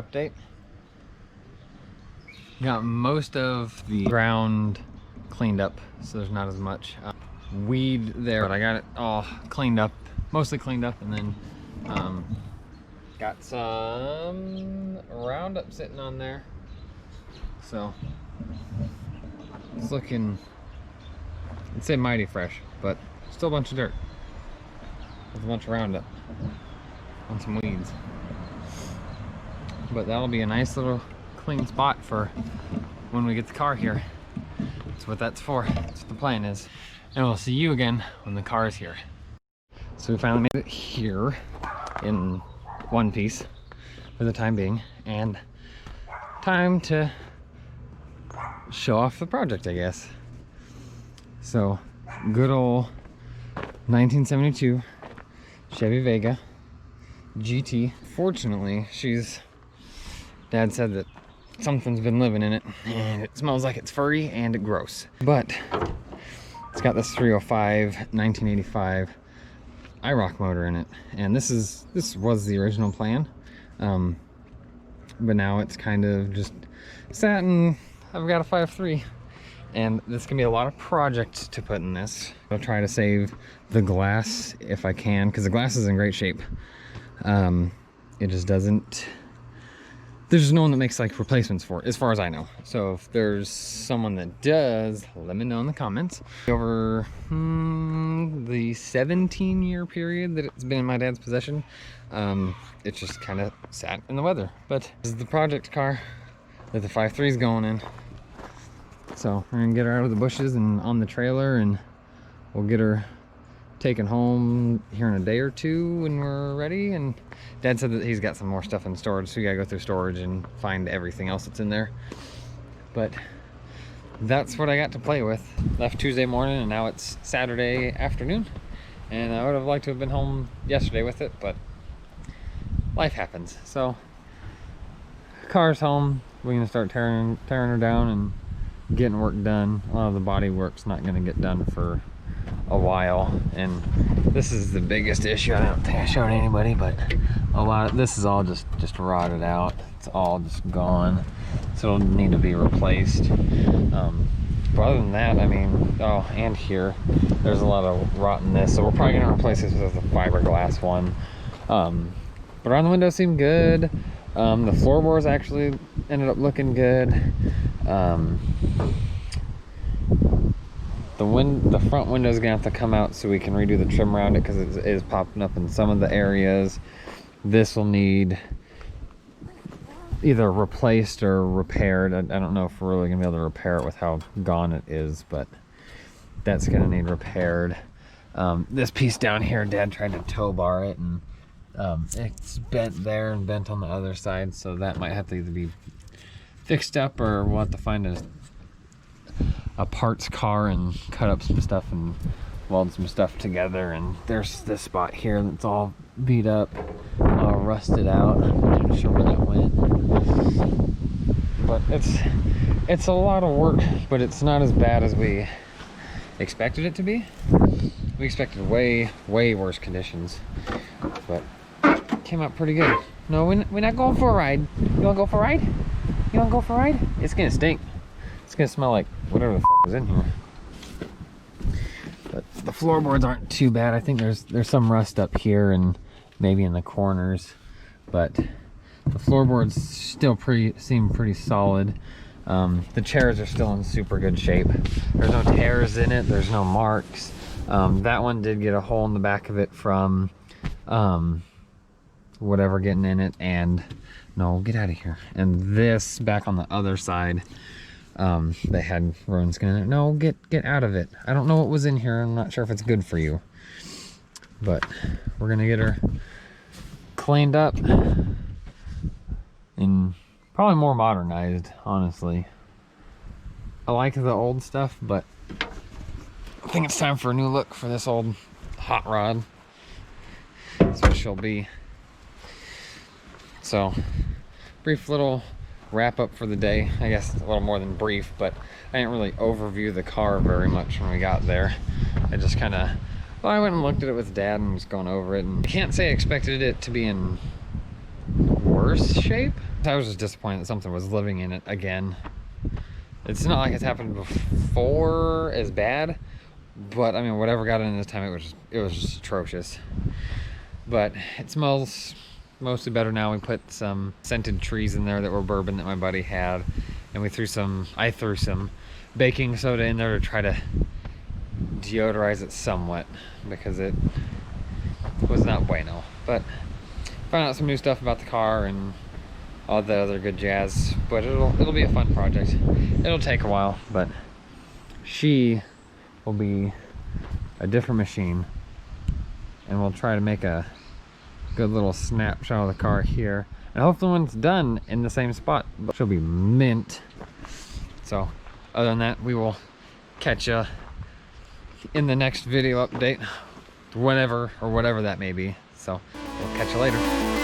update. Got most of the ground cleaned up, so there's not as much weed there, but I got it all cleaned up, mostly cleaned up, and then got some Roundup sitting on there. So it's looking, I'd say mighty fresh, but still a bunch of dirt with a bunch of Roundup on some weeds. But that'll be a nice little clean spot for when we get the car here. That's what that's for. That's what the plan is. And we'll see you again when the car is here. So we finally made it here in one piece for the time being, and time to show off the project, I guess. So good old 1972 Chevy Vega GT. Fortunately, Dad said that something's been living in it, and it smells like it's furry and gross. But it's got this 305 1985 IROC motor in it, and this was the original plan, but now it's kind of just sat, and I've got a 5.3, and this can be a lot of projects to put in this. I'll try to save the glass if I can, because the glass is in great shape. It just doesn't, there's just no one that makes like replacements for it, as far as I know. So if there's someone that does, let me know in the comments. Over the 17-year period that it's been in my dad's possession, it just kind of sat in the weather. But this is the project car that the 5.3 is going in. So we're gonna get her out of the bushes and on the trailer, and we'll get her taken home here in a day or two when we're ready. And Dad said that he's got some more stuff in storage, so we gotta go through storage and find everything else that's in there. But that's what I got to play with. Left Tuesday morning, and now it's Saturday afternoon, and I would have liked to have been home yesterday with it, but life happens. So car's home, we're gonna start tearing her down and getting work done. A lot of the body work's not gonna get done for a while, and this is the biggest issue. I don't think I showed anybody, but a lot of this is all just rotted out. It's all just gone, so it'll need to be replaced. But other than that, I mean, oh, and here there's a lot of rot in this, so we're probably gonna replace this with a fiberglass one. But around the windows seem good. The floorboards actually ended up looking good. The front window is gonna have to come out so we can redo the trim around it, because it is popping up in some of the areas. This will need either replaced or repaired. I don't know if we're really gonna be able to repair it with how gone it is, but that's gonna need repaired. This piece down here, Dad tried to tow bar it, and it's bent there and bent on the other side, so that might have to either be fixed up, or we'll have to find a parts car and cut up some stuff and weld some stuff together. And there's this spot here that's all beat up, all rusted out. I'm not even sure where that went, but it's a lot of work, but it's not as bad as we expected it to be. We expected way worse conditions, but it came out pretty good. No, we're not going for a ride. You wanna go for a ride? You wanna go for a ride? It's gonna stink. It's gonna smell like whatever the fuck was in here. But the floorboards aren't too bad. I think there's some rust up here and maybe in the corners, but the floorboards still seem pretty solid. The chairs are still in super good shape. There's no tears in it. There's no marks. That one did get a hole in the back of it from whatever getting in it, and no, get out of here. And this back on the other side, they had ruined skin in it. No, get out of it. I don't know what was in here. I'm not sure if it's good for you, but we're gonna get her cleaned up and probably more modernized, honestly. I like the old stuff, but I think it's time for a new look for this old hot rod. That's what she'll be. So, brief little wrap up for the day. I guess a little more than brief, but I didn't really overview the car very much when we got there. I just kind of, well, I went and looked at it with Dad and was going over it, and I can't say I expected it to be in worse shape, I was just disappointed that something was living in it again. It's not like it's happened before as bad, but I mean, whatever got in this time, it was just atrocious. But it smells mostly better now. We put some scented trees in there that were bourbon that my buddy had, and I threw some baking soda in there to try to deodorize it somewhat, because it was not bueno. But found out some new stuff about the car and all that other good jazz. But it'll be a fun project. It'll take a while, but she will be a different machine, and we'll try to make a good little snapshot of the car here, and hopefully when it's done in the same spot, she'll be mint. So other than that, we will catch you in the next video update, whenever or whatever that may be. So we'll catch you later.